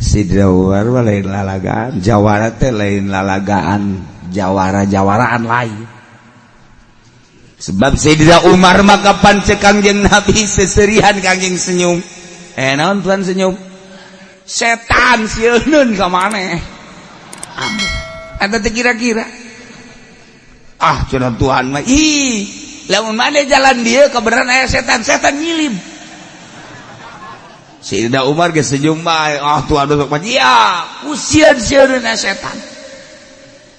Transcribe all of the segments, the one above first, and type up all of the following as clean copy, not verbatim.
Sidina Umar lain lalagaan, jawara teh lain lalagaan, jawara-jawaraan lain. Sebab Sidina Umar mah kapan cek Kangjeng Nabi seserihan Kangjeng senyum. Naon tuan senyum? Setan sieun ka maneh. Eta teh kira-kira. Cenah Tuhan mah lamun maneh jalan dieu kebenaran aya setan nyilim. Sidina Umar geus senyum bae. Tuhan sok mah iya, usian sieun setan.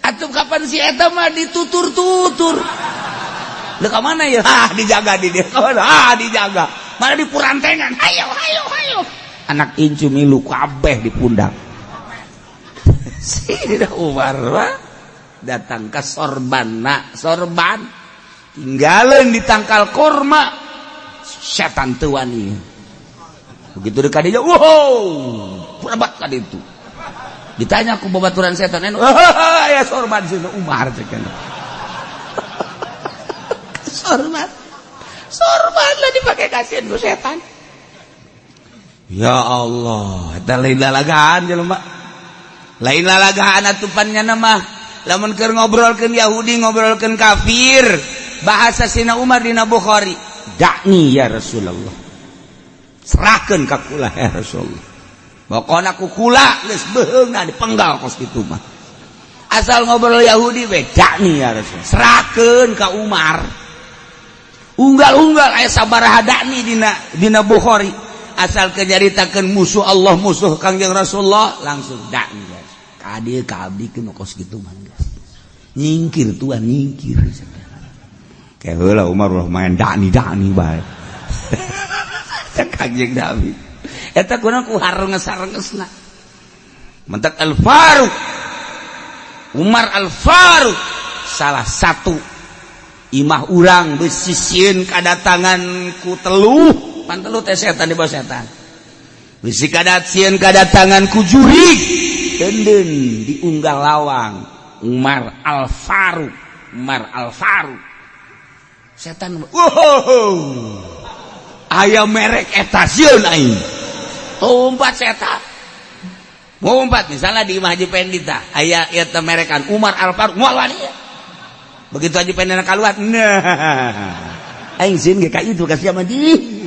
Atuh kapan si eta mah ditutur-tutur. Lha ka mana ya? Dijaga di dia. Dijaga. Mana di purantengan. Hayo. Anak incu milu kabeh di pundak. Sidina Umar datang ke sorban tinggalin di tangkal kurma setan tuan ini begitu dekat dia berat kan itu ditanya aku babaturan setan ya sorban Sidina Umar sorban lah dipakai kasihan ku setan. Ya Allah, eta lain lalagaan jelema. Lain lalagaan atupannya nama. Lamun keur ngobrolkeun Yahudi, ngobrolkeun kafir, bahasa Sidina Umar dina Bukhari. Dakni ya Rasulullah. Serahkeun ka kula ya Rasulullah. Pokona ku kula geus beheungna dipenggal kos kitu mah. Asal ngobrol Yahudi we dakni ya Rasul. Serahkeun ka Umar. Unggal-unggal aya sabaraha dakni dina Bukhari. Asal kejaritakeun musuh Allah, musuh Kangjeng Rasulullah, langsung dakni. Kadieu ka abdi keun kos kitu mah. Nyingkir tuan nyingkir. Kayak heula Umar main dakni bae. Kangjeng Nabi. Eta kuna ku harenges-harengesna. Mentek Al-Faruq. Umar Al-Faruq salah satu imah urang besisieun kadatangan ku teluh. Pan teluh teh setan di bawah setan. Bisi kadatsieun kadatangan ku jurig. Denden di unggal lawang Umar Al-Faruq. Setan aya merek eta sieun aing. Umpat setan. Ngumpat misalnya di Imah Haji Pendita aya eta merekan Umar Al-Faruq moal wani. Begitu Haji Pendita kaluar, nah aing zin ge ka itu ka sia mah di.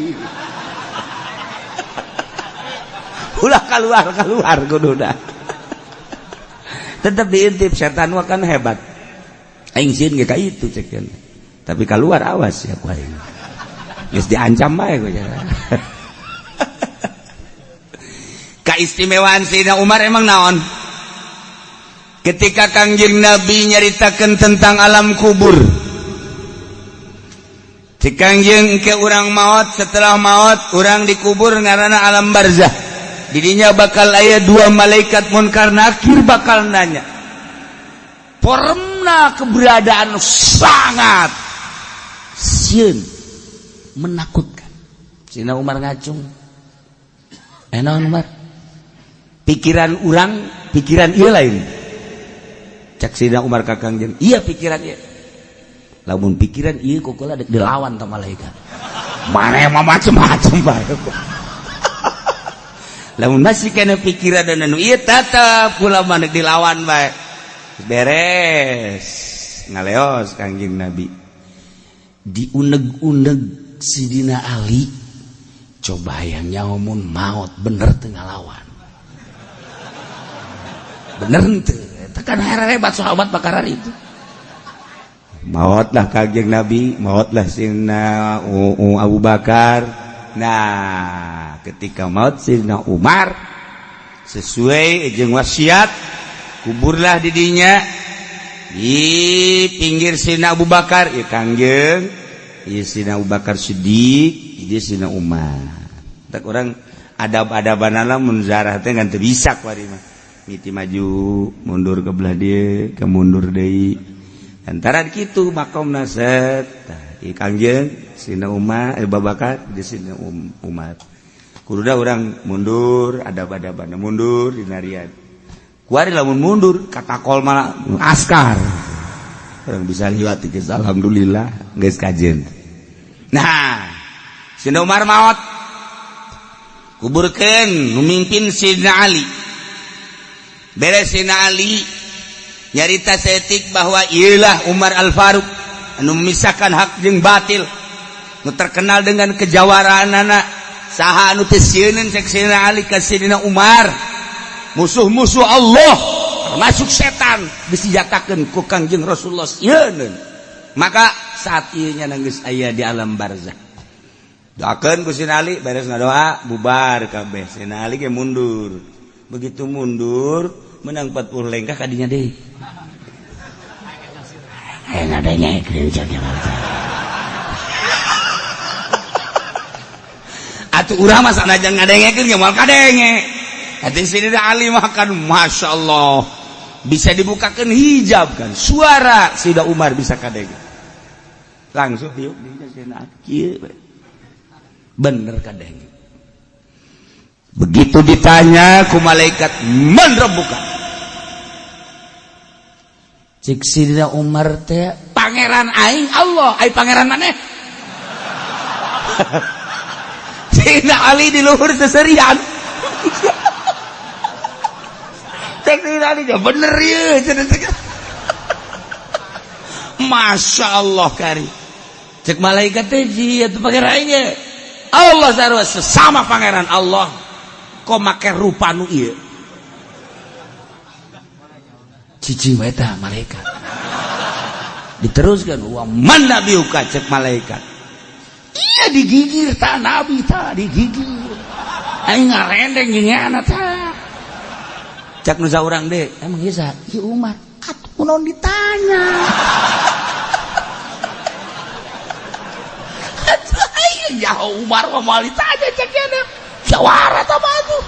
Ulah keluar kuduna. Tetap diintip setan mah kan hebat. Aing zin ge ka itu cekeun. Tapi keluar awas ya ku aing. Geus diancam bae ku cenah. Keistimewaan Sayyidina Umar emang naon? Ketika Kangjeng Nabi nyaritakeun tentang alam kubur. Cik Kangjeng ke urang maot, setelah maot urang dikubur ngaranna alam barzah. Didinya bakal aya dua malaikat munkar nakir bakal nanya. Poremna keberadaan sangat sieun menakutkan. Sayyidina Umar ngacung. Naon Umar? Pikiran urang, pikiran ieu lain. Cak Sayyidina Umar ka Kangjeng, iya pikiran ieu. Lamun pikiran ieu kokola dek dilawan ta malaikat. Mane mah macem-macem bae. Lamun masih kena pikiran dan anu ieu tetep kula mah dilawan bae. Beres. Ngaleos Kangjeng Nabi. Diuneg-uneg Sidina Ali. Coba yang nyamun maut bener teu ngalawan. Bener henteu. Tekan hebat sahabat bakaran itu. Mautlah Kangjeng Nabi, mautlah Sidina Abu Bakar. Nah, ketika maut Sidina Umar sesuai jeung wasiat kuburlah didinya di pinggir Sidina Abu Bakar ya Kangjeng, ieu Sidina Abu Bakar Siddiq, ieu Sidina Umar. Tak orang adab-adabanana mun zarah teh ngan teu bisa kuari mah. Miti maju, mundur ke belah dia, ke mundur deui. Antara kitu makomna set. Di Kangjeng Sidina Umar, Abu Bakar di Sidina Umar. Kududa urang mundur, adab-adabana mundur dina riad. Kuari lamun mundur katakol malah askar. Urang bisa liwat geus alhamdulillah geus kajen. Nah, Sidina Umar maot. Kuburkeun nu mimpin Sidina Ali. beresina Ali nyarita setik bahwa ialah Umar Al-Faruq anu memisahkan hak jeung batil, nu terkenal dengan kejawaraan saha anu teu sieun cek Sayyidina Ali ka Sayyidina Umar, musuh-musuh Allah termasuk setan disijatakeun ku Kangjeng Rasulullah sieun. Maka saat ieu nya geus aya di alam barzakh. Doakeun ku Sayyidina Ali beres ngadoa bubar kabeh. Sayyidina Ali ge mundur. Begitu mundur menang 40 lengkah kadinya deui. Nadanya atuh urang mah sanajan ngadengekeun ge moal kadenge. Hati Sayyidina Ali mah kan Masya Allah bisa dibukakan hijab kan suara Sayyidina Umar bisa kadenge langsung yuk bener kadenge. Begitu ditanya ku malaikat man rabbuka, cik Sayyidina Umar teh pangeran aing Allah, ai pangeran maneh. Sayyidina Ali di luhur seserian. Cek Sayyidina Ali bener ya. Masya Allah kari. Cek malaikat teh atuh pangeran aing Allah sarua sesama pangeran Allah. Kok make rupa nu ieu? Cici wae tah malaikat. Diteruskan wa man nabiuka cek malaikat. Iya digigir tah nabi tah digigir. Aing ngarendeng ngeunana tah. Cek nu saurang deui, emang ieu saha? Ieu Umar. Atuh kunaon ditanya. Atuh aing jauh Umar mah moal ditanya cek nya. Jawara tah mah atuh.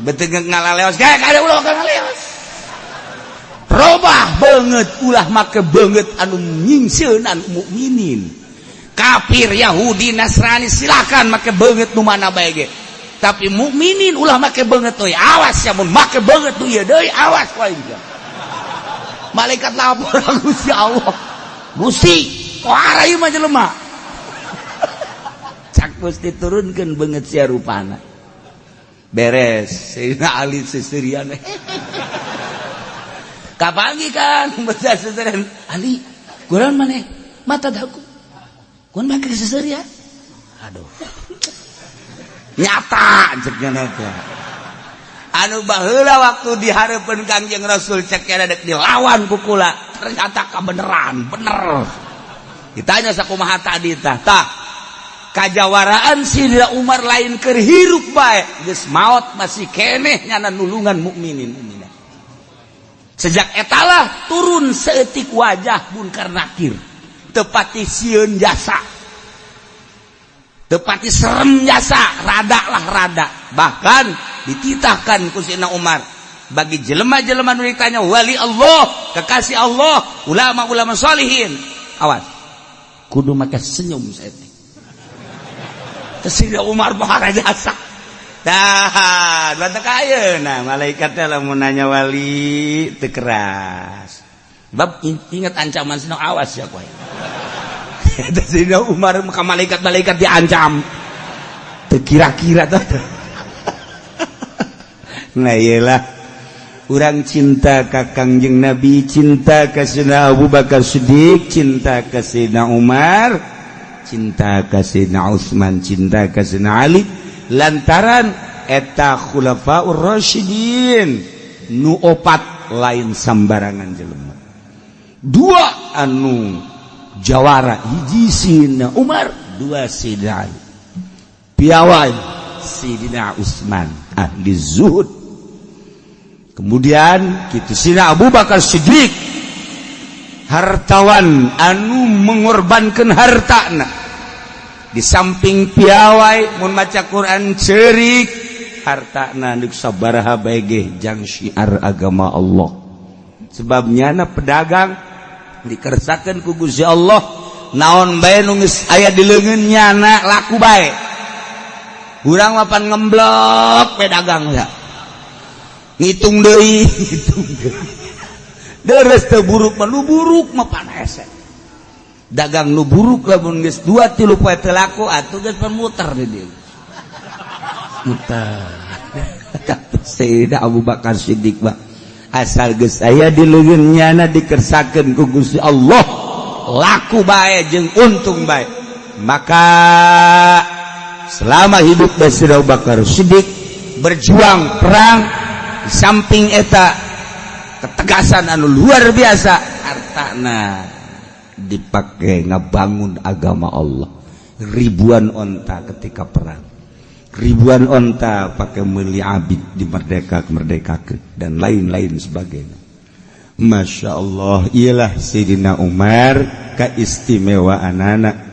Beuteung ngalaleos gae kada ulah ngaleos. Robah banget ulah make banget anu nyingseun mukminin. Kafir Yahudi Nasrani silakan make banget nu mana bae ge. Tapi mukminin ulah make banget euy. Awas ya mun make banget tu ieu deui awas wae. Malaikat lapor ka Gusti Allah. Gusti, kuara ieu mah jelema. Cak Gusti turunkeun banget sia rupana. Beres, Sayyidina Ali seserian. Kapangi kan baca seserian Ali kunaon maneh mata daku kunaon make seserian aduh nyata cekna teh anu baheula waktu dihareupeun Kangjeng Rasul cek kada dek dilawan ku kula ternyata kabeneran bener ditanya sakumaha tadi tah kajawaraan Sayyidina Umar lain keur hirup bae geus maot masih keneh nyana nulungan mukminin. Sejak etalah turun seetik wajah Munkar Nakir tepati sieun jasa tepati serem jasa rada bahkan dititahkan ku Sayyidina Umar bagi jelema-jelema nu ditanya wali Allah kekasih Allah ulama-ulama sholihin awas kudu make senyum saeutik Sayyidina Umar bahara jasa. Dah, bantah kaya. Nah, malaikatnya lamun nanya wali teu keras. Bab ingat ancaman sino awas ya kowe. Eta Sayyidina Umar ka malaikat diancam. Teu kira-kira tah. Nah, iyalah urang cinta ka Kangjeng Nabi, cinta ka Sayyidina Abu Bakar Siddiq, cinta ka Sayyidina Umar, cinta ka Sayyidina Utsman, cinta ka Sayyidina Ali. Lantaran eta khulafaur rasyidin nu opat lain sambarangan jelema. Dua anu jawara hiji Sayyidina Umar, dua Sayyidina Ali. Piawai Sayyidina Utsman ahli zuhud. Kemudian kitu Sayyidina Abu Bakar Siddiq hartawan anu mengorbankan hartana. Di samping piawai mun maca Quran ceurik hartana neuk sabaraha bae ge jang syiar agama Allah. Sebabnya na pedagang dikersakeun ku Gusti Allah naon bae nu geus aya di leungeunnya na laku bae. Urang mah pan ngemblok pedagang ya. Ngitung deui, Deres teu buruk mah nu buruk mah pan hese. Dagang nu buruk lamun geus 2-3 poe teu laku atuh geus muter di dieu. Muter. Sayyidina Abu Bakar Siddiq asal geus aya di leungeunnyana dikersakeun ku Gusti Allah laku bae jeung untung bae, maka selama hidup Sayyidina Abu Bakar Siddiq berjuang perang di samping eta ketegasan anu luar biasa hartana dipake ngabangun agama Allah. Ribuan onta ketika perang, ribuan onta pakai meuli abid di merdekakeun dan lain-lain sebagainya. Masya Allah, ialah Sayyidina Umar kaistimewaanana